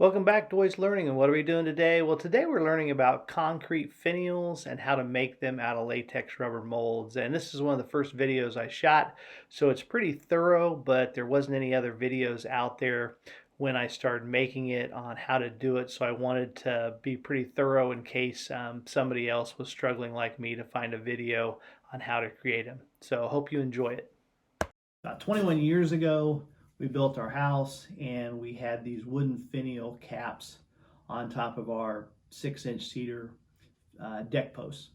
Welcome back to Voice Learning. And what are we doing today? Well, today we're learning about concrete finials and how to make them out of latex rubber molds. And this is one of the first videos I shot, so it's pretty thorough, but there wasn't any other videos out there when I started making it on how to do it. So I wanted to be pretty thorough in case somebody else was struggling like me to find a video on how to create them. So I hope you enjoy it. About 21 years ago, we built our house and we had these wooden finial caps on top of our 6-inch cedar deck posts.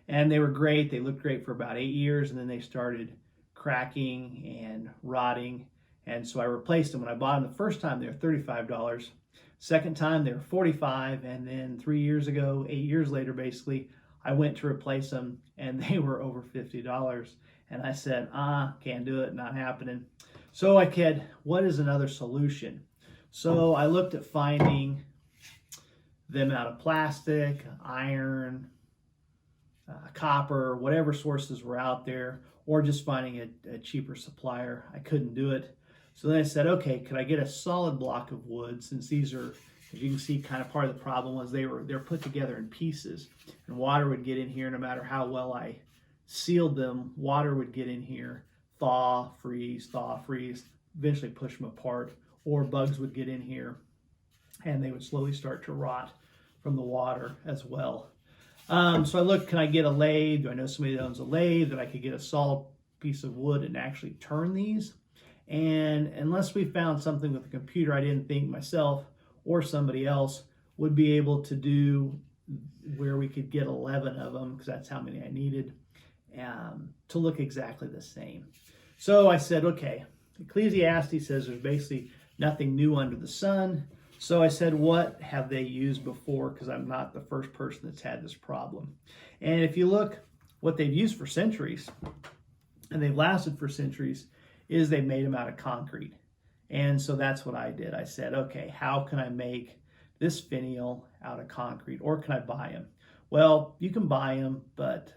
And they were great. They looked great for about 8 years, and then they started cracking and rotting. And so I replaced them. When I bought them the first time, they were $35. Second time, they were $45. And then 3 years ago, 8 years later, basically, I went to replace them and they were over $50. And I said, can't do it, not happening. So I said, what is another solution? So I looked at finding them out of plastic, iron, copper, whatever sources were out there, or just finding a cheaper supplier. I couldn't do it. So then I said, okay, could I get a solid block of wood, since these are, as you can see, kind of part of the problem was they're put together in pieces, and water would get in here. No matter how well I sealed them, water would get in here, thaw, freeze, eventually push them apart, or bugs would get in here and they would slowly start to rot from the water as well. So I looked, can I get a lathe? Do I know somebody that owns a lathe that I could get a solid piece of wood and actually turn these? And unless we found something with a computer, I didn't think myself or somebody else would be able to do where we could get 11 of them, because that's how many I needed, to look exactly the same. So I said, okay, Ecclesiastes says there's basically nothing new under the sun. So I said, what have they used before? Because I'm not the first person that's had this problem. And if you look, what they've used for centuries, and they've lasted for centuries, is they made them out of concrete. And so that's what I did. I said, okay, how can I make this finial out of concrete, or can I buy them? Well, you can buy them, but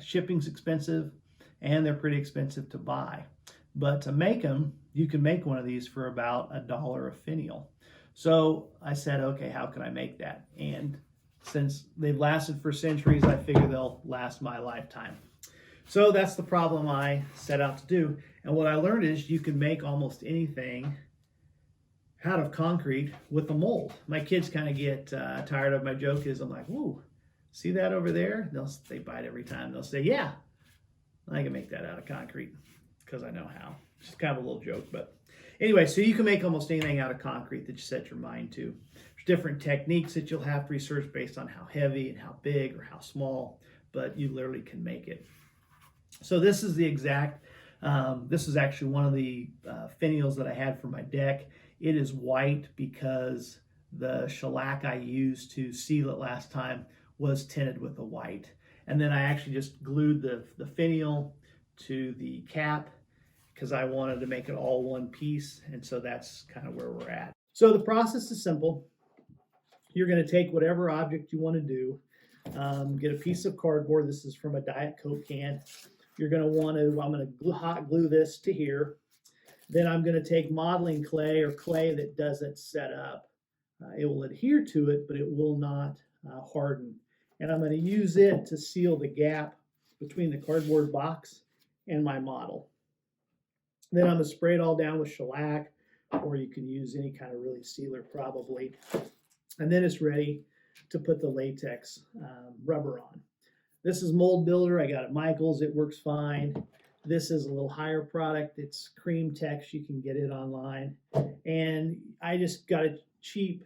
shipping's expensive and they're pretty expensive to buy. But to make them, you can make one of these for about $1 a finial. So I said, okay, how can I make that? And since they've lasted for centuries, I figure they'll last my lifetime. So that's the problem I set out to do. And what I learned is you can make almost anything out of concrete with a mold. My kids kind of get tired of my joke is, I'm like, whoa, see that over there? They bite every time. They'll say, yeah, I can make that out of concrete, because I know how. It's just kind of a little joke, but anyway, so you can make almost anything out of concrete that you set your mind to. There's different techniques that you'll have to research based on how heavy and how big or how small, but you literally can make it. So this is the exact, this is actually one of the finials that I had for my deck. It is white because the shellac I used to seal it last time was tinted with the white. And then I actually just glued the finial to the cap because I wanted to make it all one piece. And so that's kind of where we're at. So the process is simple. You're going to take whatever object you want to do, get a piece of cardboard. This is from a Diet Coke can. You're going to want to, I'm going to hot glue this to here. Then I'm going to take modeling clay, or clay that doesn't set up. It will adhere to it, but it will not harden. And I'm going to use it to seal the gap between the cardboard box and my model. Then I'm going to spray it all down with shellac, or you can use any kind of really sealer probably. And then it's ready to put the latex rubber on. This is Mold Builder. I got it at Michael's. It works fine. This is a little higher product. It's Cream Tex. You can get it online. And I just got a cheap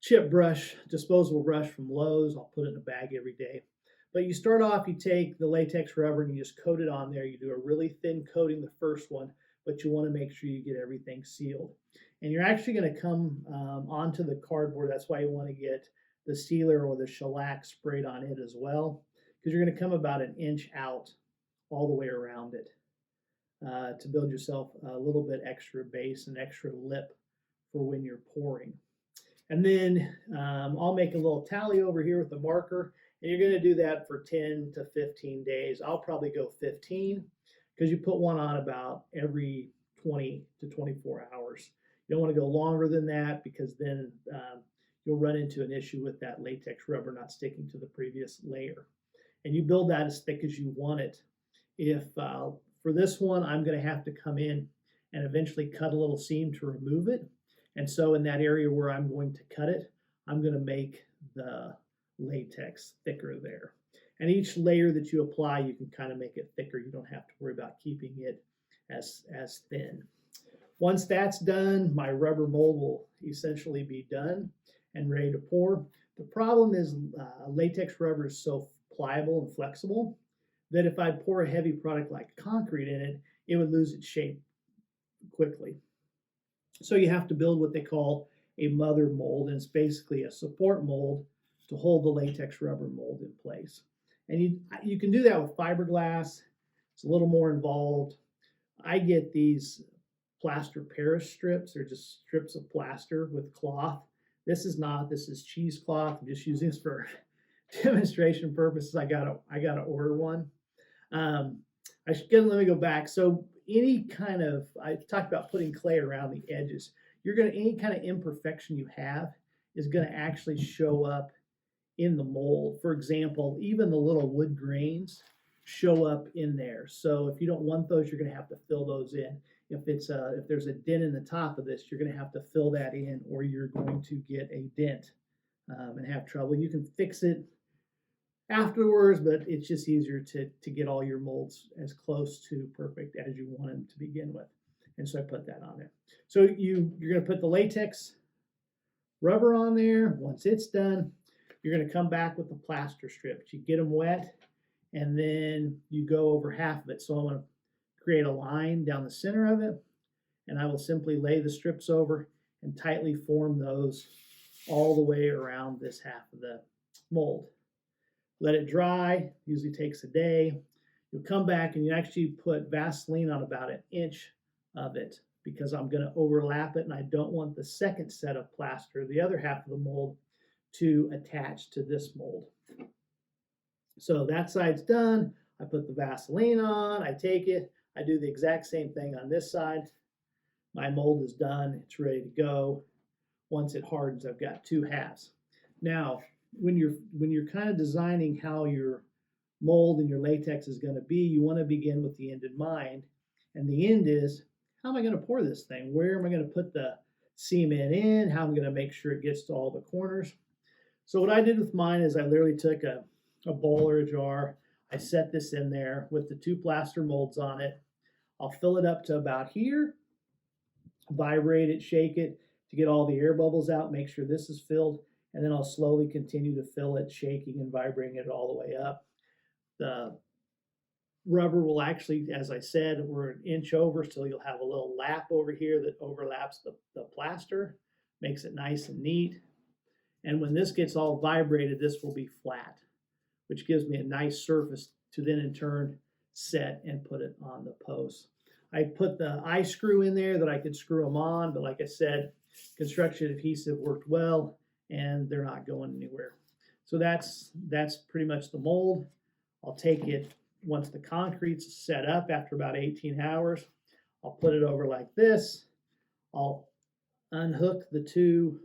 chip brush, disposable brush from Lowe's. I'll put it in a bag every day. But you start off, you take the latex rubber and you just coat it on there. You do a really thin coating the first one, but you want to make sure you get everything sealed. And you're actually going to come onto the cardboard. That's why you want to get the sealer or the shellac sprayed on it as well, because you're going to come about 1 inch out all the way around it to build yourself a little bit extra base and extra lip for when you're pouring. And then I'll make a little tally over here with the marker, and you're going to do that for 10 to 15 days. I'll probably go 15, because you put one on about every 20 to 24 hours. You don't want to go longer than that because then you'll run into an issue with that latex rubber not sticking to the previous layer. And you build that as thick as you want it. If for this one, I'm going to have to come in and eventually cut a little seam to remove it. And so in that area where I'm going to cut it, I'm going to make the latex thicker there. And each layer that you apply, you can kind of make it thicker. You don't have to worry about keeping it as thin. Once that's done, my rubber mold will essentially be done and ready to pour. The problem is latex rubber is so pliable and flexible that if I pour a heavy product like concrete in it, it would lose its shape quickly. So you have to build what they call a mother mold, and it's basically a support mold to hold the latex rubber mold in place. And you can do that with fiberglass. It's a little more involved. I get these plaster Paris strips. They're just strips of plaster with cloth. This is not. This is cheesecloth. I'm just using this for demonstration purposes. I gotta order one. Let me go back. So any kind of, I talked about putting clay around the edges. Any kind of imperfection you have is gonna actually show up in the mold. For example, even the little wood grains show up in there. So if you don't want those, you're gonna have to fill those in. If there's a dent in the top of this, you're gonna have to fill that in, or you're going to get a dent and have trouble. You can fix it afterwards, but it's just easier to get all your molds as close to perfect as you want them to begin with. And so I put that on there. So you're going to put the latex rubber on there. Once it's done, you're going to come back with the plaster strips. You get them wet, and then you go over half of it. So I'm going to create a line down the center of it, and I will simply lay the strips over and tightly form those all the way around this half of the mold. Let it dry, usually takes a day. You'll come back and you actually put Vaseline on about an inch of it because I'm going to overlap it and I don't want the second set of plaster, the other half of the mold, to attach to this mold. So that side's done. I put the Vaseline on, I take it, I do the exact same thing on this side. My mold is done, it's ready to go. Once it hardens, I've got two halves. Now, when you're kind of designing how your mold and your latex is going to be, you want to begin with the end in mind. And the end is, how am I going to pour this thing? Where am I going to put the cement in? How am I going to make sure it gets to all the corners? So what I did with mine is I literally took a bowl or a jar. I set this in there with the two plaster molds on it. I'll fill it up to about here, vibrate it, shake it to get all the air bubbles out, make sure this is filled, and then I'll slowly continue to fill it, shaking and vibrating it all the way up. The rubber will actually, as I said, we're an inch over, so you'll have a little lap over here that overlaps the plaster, makes it nice and neat. And when this gets all vibrated, this will be flat, which gives me a nice surface to then in turn set and put it on the post. I put the eye screw in there that I could screw them on, but like I said, construction adhesive worked well and they're not going anywhere. So that's pretty much the mold. I'll take it once the concrete's set up after about 18 hours. I'll put it over like this. I'll unhook the two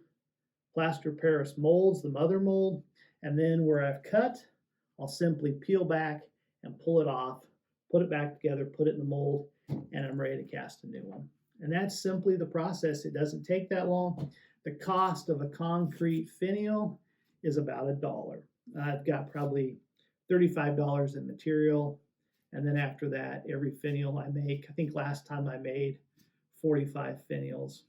plaster Paris molds, the mother mold, and then where I've cut, I'll simply peel back and pull it off, put it back together, put it in the mold, and I'm ready to cast a new one. And that's simply the process. It doesn't take that long. The cost of a concrete finial is about $1. I've got probably $35 in material. And then after that, every finial I make, I think last time I made 45 finials.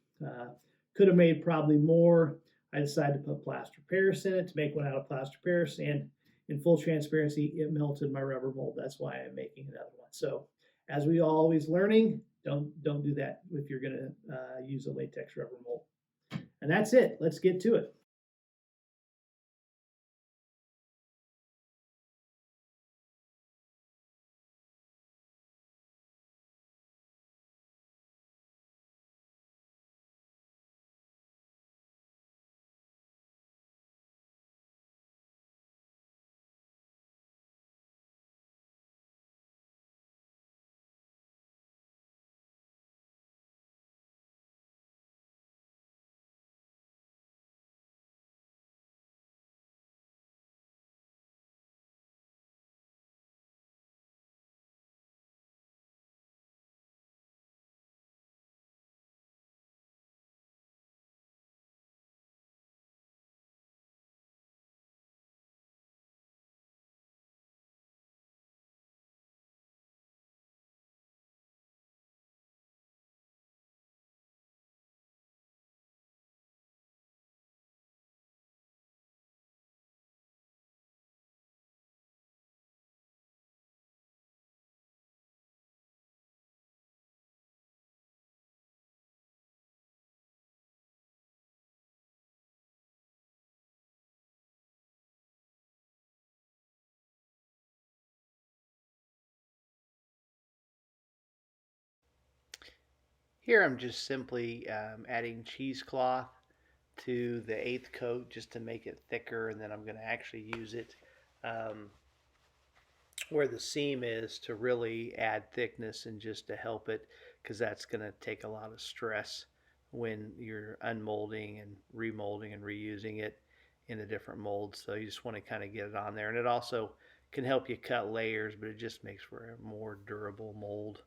Could have made probably more. I decided to put plaster Paris in it to make one out of plaster Paris. And in full transparency, it melted my rubber mold. That's why I'm making another one. So as we always learning, don't do that if you're going to use a latex rubber mold. And that's it. Let's get to it. Here I'm just simply adding cheesecloth to the 8th coat just to make it thicker, and then I'm going to actually use it um, where the seam is to really add thickness and just to help it, because that's going to take a lot of stress when you're unmolding and remolding and reusing it in the different molds. So you just want to kind of get it on there, and it also can help you cut layers, but it just makes for a more durable mold.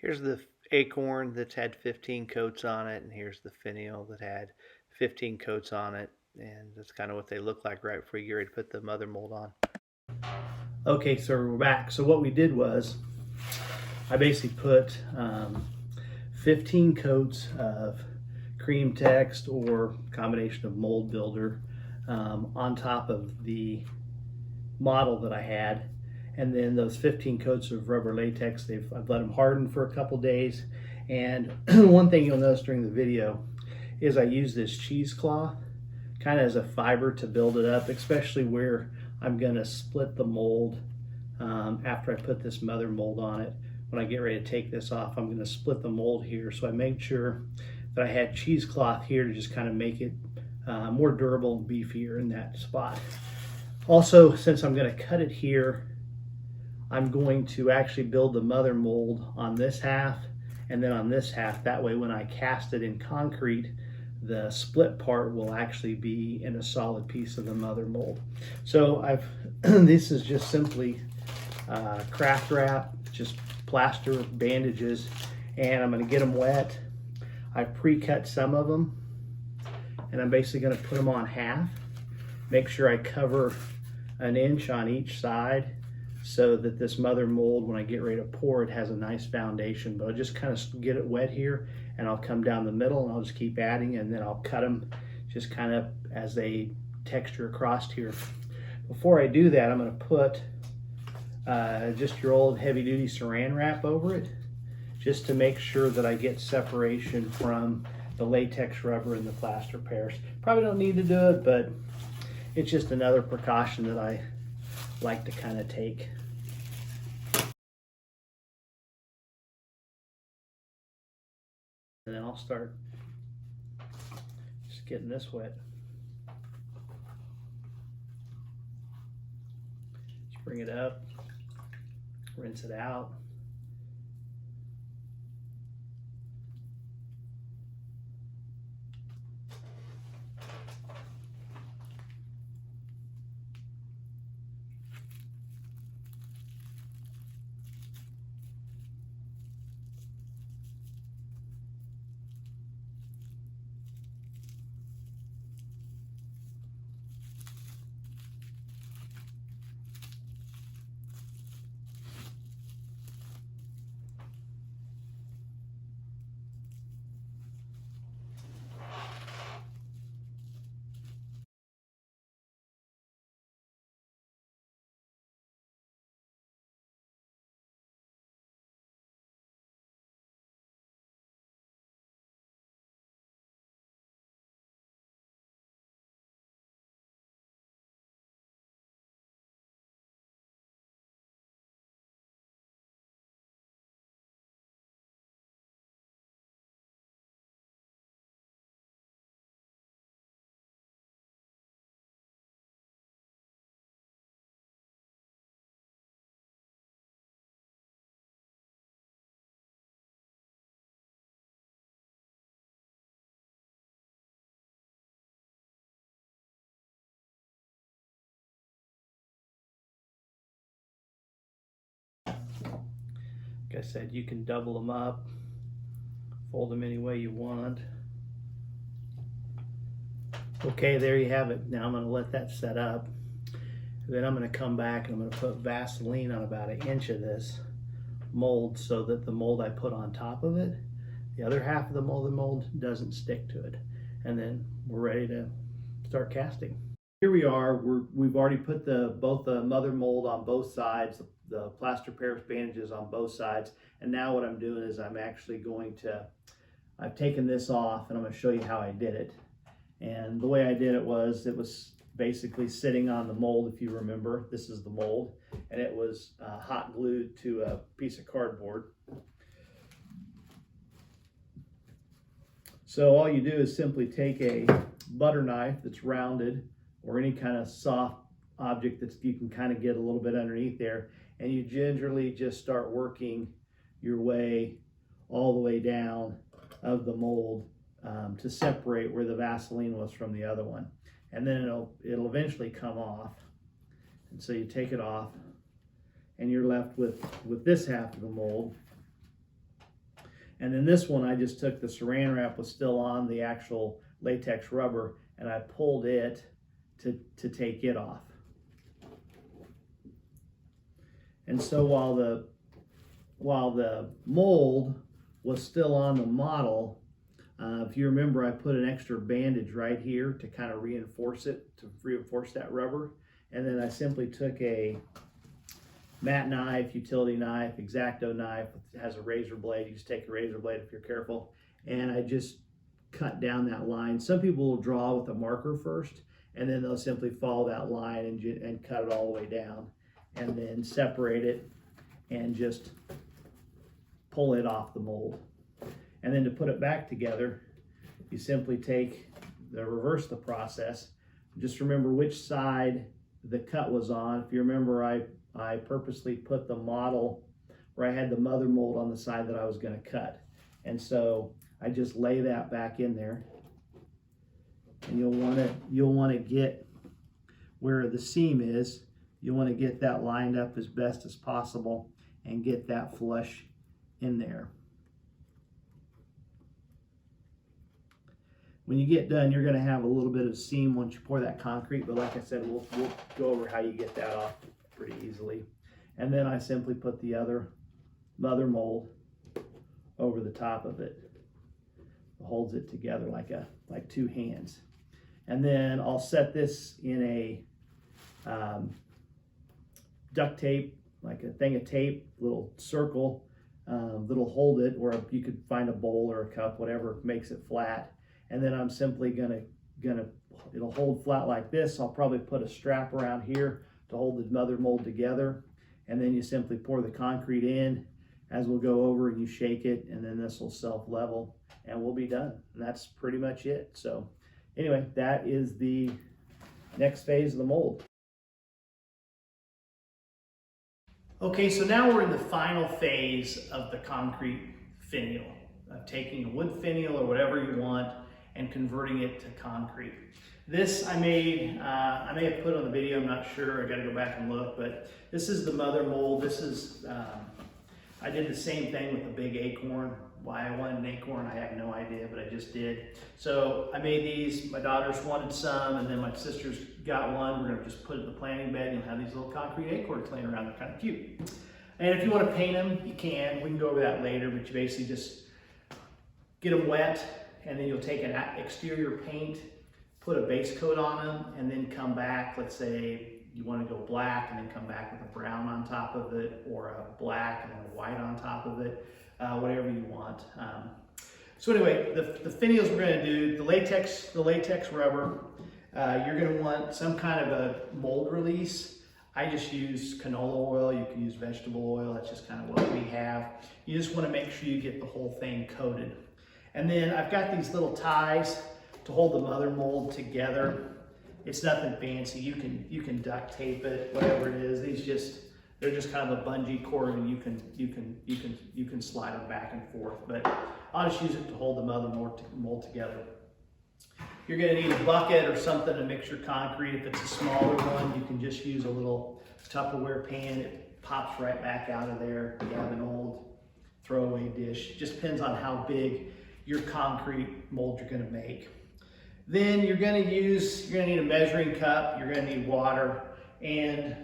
Here's the acorn that's had 15 coats on it, and here's the finial that had 15 coats on it, and that's kind of what they look like right before you get ready to put the mother mold on. Okay, so we're back. So what we did was I basically put 15 coats of cream text or combination of mold builder on top of the model that I had. And then those 15 coats of rubber latex, I've let them harden for a couple days. And one thing you'll notice during the video is I use this cheesecloth kind of as a fiber to build it up, especially where I'm gonna split the mold after I put this mother mold on it. When I get ready to take this off, I'm gonna split the mold here. So I made sure that I had cheesecloth here to just kind of make it more durable and beefier in that spot. Also, since I'm going to cut it here, I'm going to actually build the mother mold on this half and then on this half. That way when I cast it in concrete, the split part will actually be in a solid piece of the mother mold. So this is just simply craft wrap, just plaster, bandages, and I'm going to get them wet. I've pre-cut some of them, and I'm basically going to put them on half. Make sure I cover an inch on each side so that this mother mold, when I get ready to pour, it has a nice foundation. But I'll just kind of get it wet here, and I'll come down the middle, and I'll just keep adding, and then I'll cut them just kind of as they texture across here. Before I do that, I'm going to put just your old heavy-duty saran wrap over it, just to make sure that I get separation from the latex rubber and the plaster pairs. Probably don't need to do it, but it's just another precaution that I like to kind of take. And then I'll start just getting this wet. Just bring it up, rinse it out. Like I said, you can double them up, fold them any way you want. Okay, there you have it. Now I'm going to let that set up. Then I'm going to come back and I'm going to put Vaseline on about an inch of this mold so that the mold I put on top of it, the other half of the mold doesn't stick to it. And then we're ready to start casting. Here we are, we've already put both the mother mold on both sides, the plaster Paris bandages on both sides. And now what I'm doing is I'm actually I've taken this off and I'm going to show you how I did it. And the way I did it was basically sitting on the mold, if you remember. This is the mold, and it was hot glued to a piece of cardboard. So all you do is simply take a butter knife that's rounded, or any kind of soft object that you can kind of get a little bit underneath there, and you gingerly just start working your way all the way down of the mold to separate where the Vaseline was from the other one. And then it'll eventually come off. And so you take it off and you're left with this half of the mold. And then this one, I just took the saran wrap, was still on the actual latex rubber, and I pulled it to take it off. And so while the mold was still on the model, if you remember, I put an extra bandage right here to kind of reinforce that rubber. And then I simply took a mat knife, utility knife, X-Acto knife. It has a razor blade. You just take a razor blade if you're careful. And I just cut down that line. Some people will draw with a marker first, and then they'll simply follow that line and cut it all the way down, and then separate it and just pull it off the mold. And then to put it back together, you simply reverse the process. Just remember which side the cut was on. If you remember, I purposely put the model where I had the mother mold on the side that I was going to cut. And so I just lay that back in there. And you'll want to get where the seam is. You want to get that lined up as best as possible and get that flush in there. When you get done, you're going to have a little bit of seam once you pour that concrete, but like I said, we'll go over how you get that off pretty easily. And then I simply put the other mother mold over the top of it. It holds it together like two hands. And then I'll set this in a duct tape, like a thing of tape, little circle that'll hold it, or you could find a bowl or a cup, whatever makes it flat. And then I'm simply it'll hold flat like this. I'll probably put a strap around here to hold the mother mold together. And then you simply pour the concrete in as we'll go over, and you shake it, and then this will self-level and we'll be done. And that's pretty much it. So anyway, that is the next phase of the mold. Okay, so now we're in the final phase of the concrete finial, taking a wood finial or whatever you want and converting it to concrete. This I may have put on the video, I'm not sure, I gotta go back and look, but this is the mother mold. This is, I did the same thing with the big acorn. Why I wanted an acorn, I have no idea, but I just did. So I made these, my daughters wanted some, and then my sisters got one. We're gonna just put it in the planting bed, and you'll have these little concrete acorns laying around, they're kind of cute. And if you wanna paint them, you can. We can go over that later, but you basically just get them wet, and then you'll take an exterior paint, put a base coat on them, and then come back. Let's say you want to go black and then come back with a brown on top of it, or a black and then a white on top of it, whatever you want. So anyway, the finials we're going to do, the latex rubber, you're going to want some kind of a mold release. I just use canola oil. You can use vegetable oil. That's just kind of what we have. You just want to make sure you get the whole thing coated. And then I've got these little ties to hold the mother mold together. It's nothing fancy. You can duct tape it, whatever it is. They're just kind of a bungee cord, and you can slide them back and forth. But I'll just use it to hold the mother mold together. You're going to need a bucket or something to mix your concrete. If it's a smaller one, you can just use a little Tupperware pan. It pops right back out of there. You have an old throwaway dish. Just depends on how big your concrete mold you're going to make. Then you're going to need a measuring cup, you're going to need water, and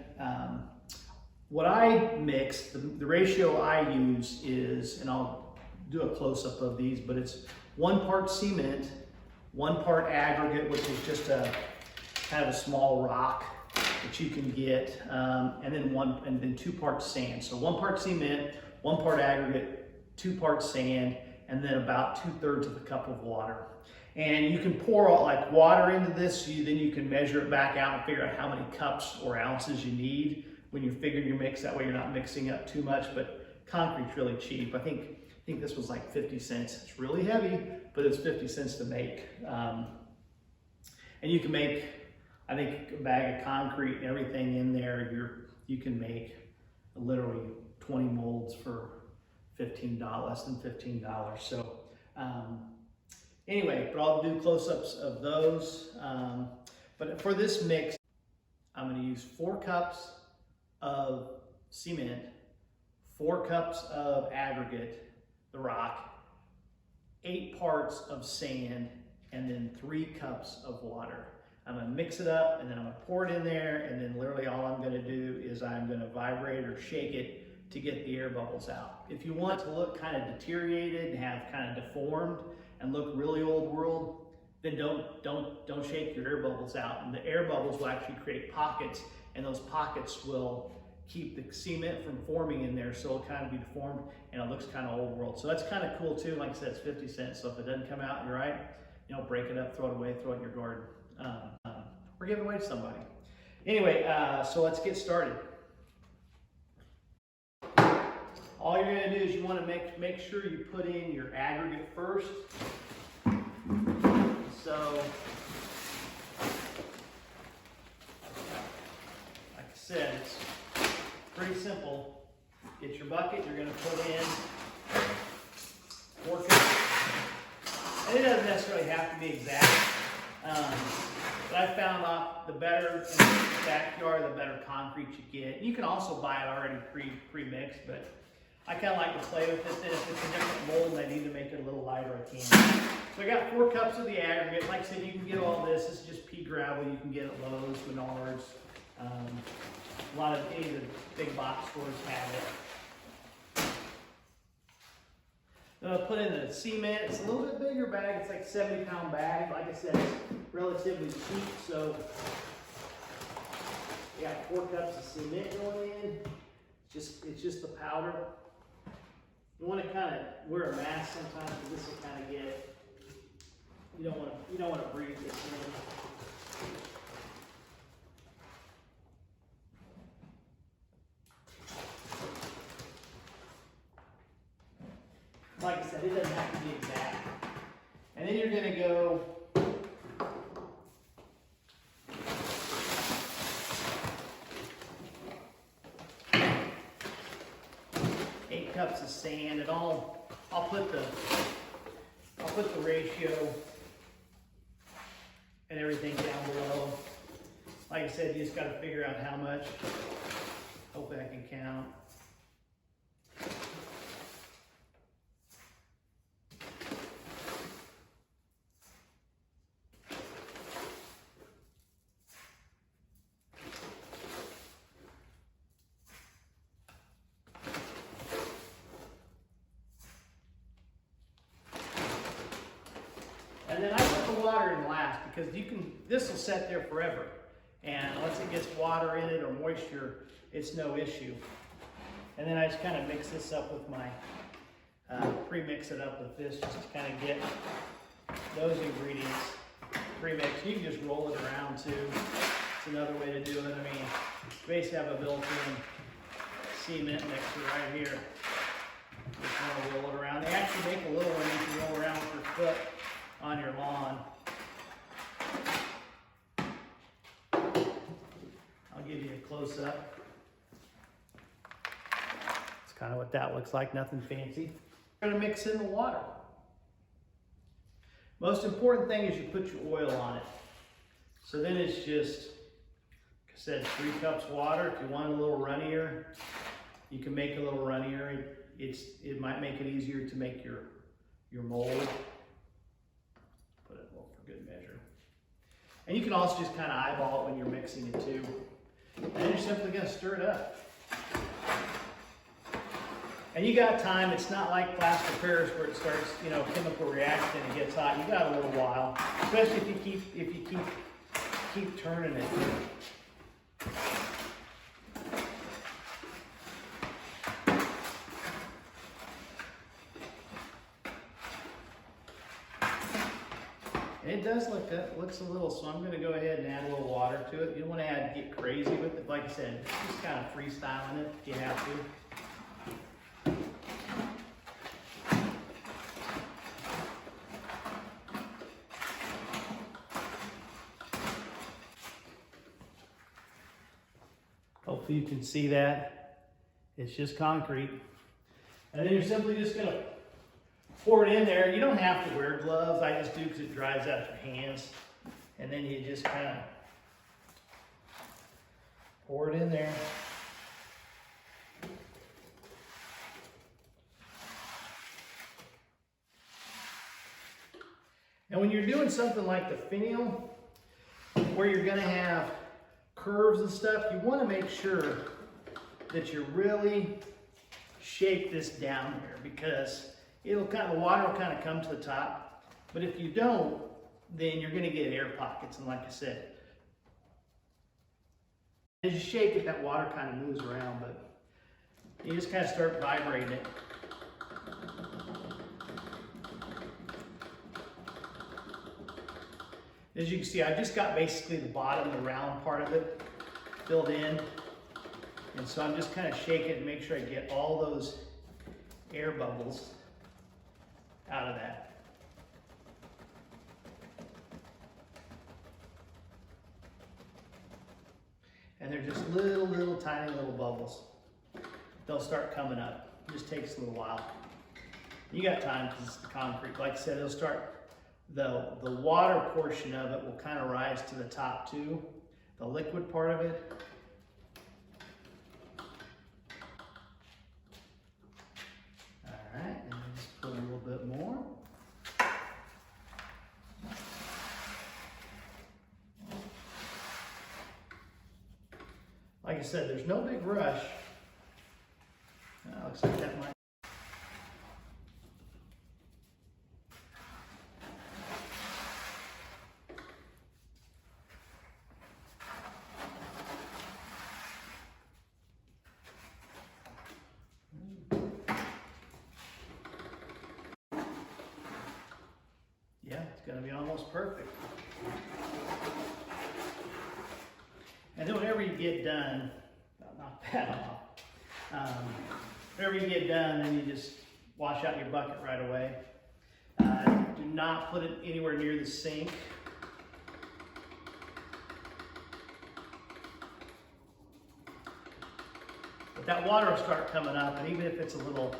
what I mix, the ratio I use is, and I'll do a close-up of these, but it's 1 part cement, 1 part aggregate, which is just a kind of a small rock that you can get, and then 2 parts sand. So 1 part cement, 1 part aggregate, 2 parts sand, and then about 2/3 of a cup of water. And you can pour like water into this, then you can measure it back out and figure out how many cups or ounces you need when you're figuring your mix. That way you're not mixing up too much, but concrete's really cheap. I think this was like 50 cents. It's really heavy, but it's 50 cents to make. And you can make, I think, a bag of concrete and everything in there, you can make literally 20 molds for $15, less than $15. So anyway, but I'll do close-ups of those. But for this mix, I'm going to use 4 cups of cement, 4 cups of aggregate, the rock, 8 parts of sand, and then 3 cups of water. I'm going to mix it up, and then I'm going to pour it in there, and then literally all I'm going to do is I'm going to vibrate or shake it to get the air bubbles out. If you want it to look kind of deteriorated and have kind of deformed and look really old world, then don't shake your air bubbles out. And the air bubbles will actually create pockets, and those pockets will keep the cement from forming in there, so it'll kind of be deformed and it looks kind of old world. So that's kind of cool too. Like I said, it's 50 cents, so if it doesn't come out, you're right. Break it up, throw it away, throw it in your garden, or give it away to somebody. Anyway, so let's get started. All you're going to do is you want to make sure you put in your aggregate first. So, like I said, it's pretty simple. Get your bucket, you're going to put in 4 cups. And it doesn't necessarily have to be exact. But I found out the better in the backyard, the better concrete you get. You can also buy it already pre-mixed, but I kind of like to play with it. Then if it's a different mold and I need to make it a little lighter, I can. So I got 4 cups of the aggregate. Like I said, you can get all this. This is just pea gravel. You can get at Lowe's, Menards. A lot of any of the big box stores have it. Then I'll put in the cement. It's a little bit bigger bag. It's like a 70-pound bag. Like I said, it's relatively cheap. So you got 4 cups of cement going in. It's just the powder. You want to kind of wear a mask sometimes because this will kind of get. You don't want to breathe this in. Like I said, it doesn't have to be exact. And then you're going to go 8 cups of sand, and I'll put the ratio and everything down below. Like I said, you just got to figure out how much. Hopefully I can count. And then I put the water in last because this will set there forever. And once it gets water in it or moisture, it's no issue. And then I just kind of mix this up with my, pre-mix it up with this just to kind of get those ingredients pre-mixed. You can just roll it around too. It's another way to do it. I mean, you basically have a built-in cement mixer right here. Just want to roll it around. They actually make a little one you can roll around with your foot on your lawn. I'll give you a close-up. It's kind of what that looks like, nothing fancy. We're going to mix in the water. Most important thing is you put your oil on it. So then it's just, like I said, 3 cups water. If you want a little runnier, you can make it a little runnier. It might make it easier to make your mold. Put it for good measure. And you can also just kind of eyeball it when you're mixing it too. And then you're simply going to stir it up. And you got time. It's not like plaster Paris where it starts, you know, chemical reaction and it gets hot. You got a little while, especially if you keep turning it. And it does look that looks a little, so I'm going to go ahead and add a little water to it. You don't want to get crazy with it. Like I said, just kind of freestyling it if you have to. Hopefully you can see that. It's just concrete. And then you're simply just going to pour it in there. You don't have to wear gloves. I just do because it dries out your hands. And then you just kind of pour it in there. And when you're doing something like the finial, where you're going to have curves and stuff, you want to make sure that you really shake this down here, because the water will kind of come to the top. But if you don't, then you're going to get air pockets. And like I said, as you shake it, that water kind of moves around, but you just kind of start vibrating it. As you can see, I've just got basically the bottom, the round part of it filled in. And so I'm just kind of shaking it and make sure I get all those air bubbles out of that. And they're just little tiny little bubbles. They'll start coming up. It just takes a little while. You got time because it's the concrete. Like I said, it'll start, the water portion of it will kind of rise to the top too. The liquid part of it. All right, and just put a little bit more. Like I said, there's no big rush. Looks like that might. Yeah, it's going to be almost perfect. And then whenever you get done, knock that off. Whenever you get done, then you just wash out your bucket right away. Do not put it anywhere near the sink. But that water will start coming up, and even if it's a little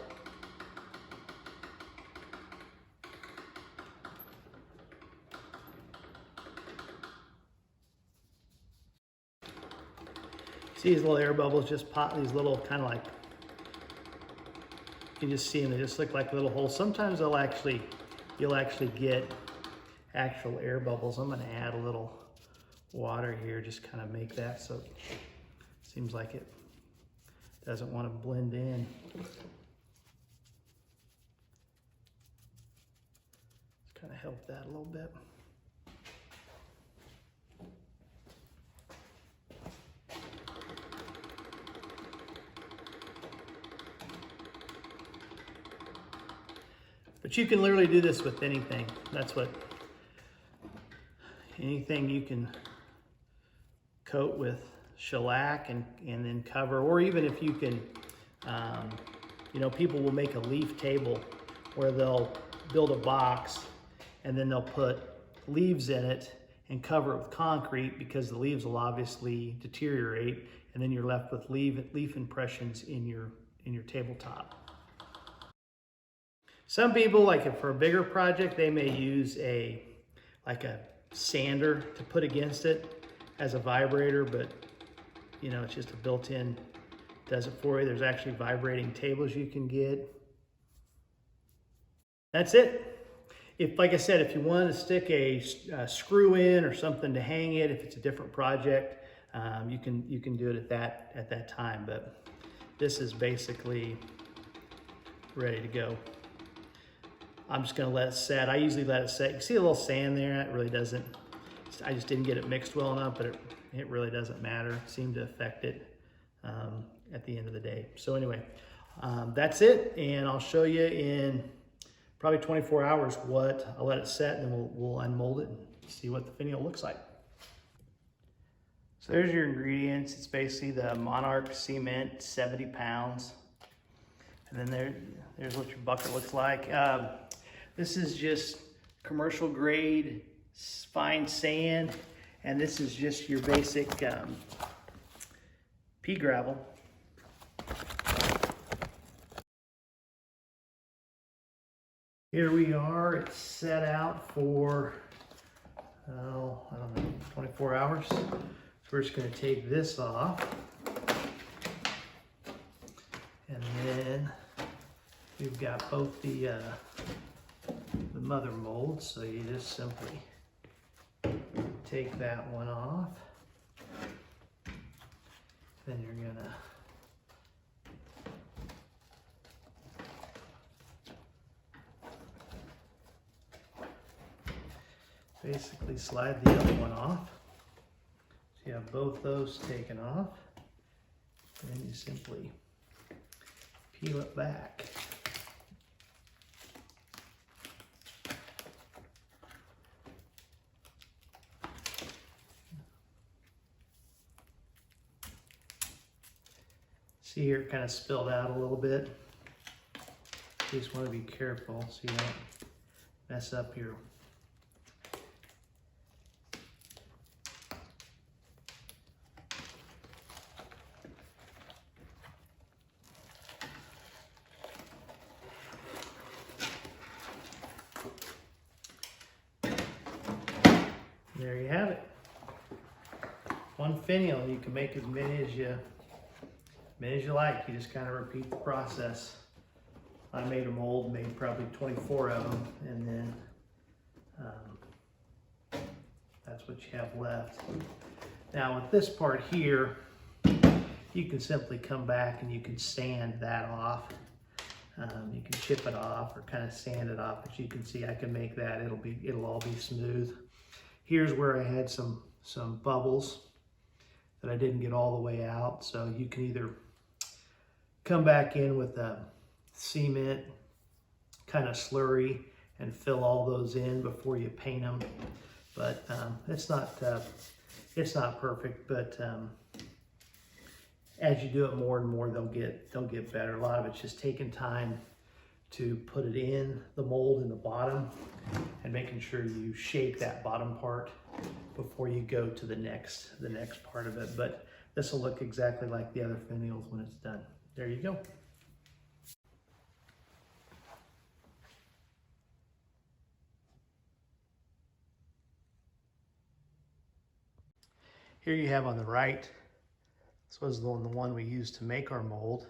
see these little air bubbles just pop, these little kind of like, you can just see them, they just look like little holes. Sometimes you'll actually get actual air bubbles. I'm going to add a little water here, just kind of make that so it seems like it doesn't want to blend in. Just kind of help that a little bit. But you can literally do this with anything. That's what, anything you can coat with shellac and then cover, or even if you can, you know, people will make a leaf table where they'll build a box and then they'll put leaves in it and cover it with concrete, because the leaves will obviously deteriorate, and then you're left with leaf impressions in your tabletop. Some people, like for a bigger project, they may use a sander to put against it as a vibrator, but you know, it's just a built-in, does it for you. There's actually vibrating tables you can get. That's it. If, like I said, if you wanted to stick a screw in or something to hang it, if it's a different project, you can do it at that time. But this is basically ready to go. I'm just gonna let it set. I usually let it set. You can see a little sand there. It really doesn't, I just didn't get it mixed well enough, but it really doesn't matter. It seemed to affect it at the end of the day. So anyway, that's it. And I'll show you in probably 24 hours what, I'll let it set and then we'll unmold it and see what the finial looks like. So there's your ingredients. It's basically the Monarch cement, 70 pounds. And then there's what your bucket looks like. This is just commercial grade fine sand. And this is just your basic pea gravel. Here we are. It's set out for, I don't know, 24 hours. So we're just going to take this off. And then we've got both the mother mold. So you just simply take that one off. Then you're going to basically slide the other one off. So you have both those taken off. And then you simply peel it back. See here, it kind of spilled out a little bit. You just want to be careful so you don't mess up your there you have it. One finial. You can make as many as you like. You just kind of repeat the process. I made a mold, made probably 24 of them, and then that's what you have left. Now with this part here, you can simply come back and you can sand that off. You can chip it off or kind of sand it off. As you can see, I can make that. It'll all be smooth. Here's where I had some bubbles that I didn't get all the way out. So you can either come back in with a cement kind of slurry and fill all those in before you paint them. But it's not perfect. But as you do it more and more, they'll get better. A lot of it's just taking time to put it in the mold in the bottom and making sure you shape that bottom part before you go to the next part of it. But this will look exactly like the other finials when it's done. There you go. Here you have on the right, this was the one we used to make our mold.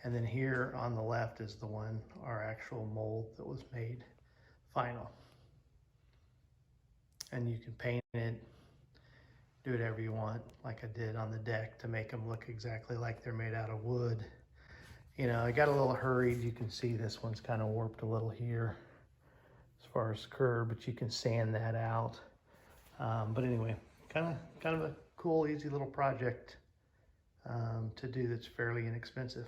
And then here on the left is the one, our actual mold that was made final. And you can paint it, do whatever you want, like I did on the deck, to make them look exactly like they're made out of wood. You know, I got a little hurried. You can see this one's kind of warped a little here as far as curve, but you can sand that out. But anyway, kind of a cool, easy little project to do that's fairly inexpensive.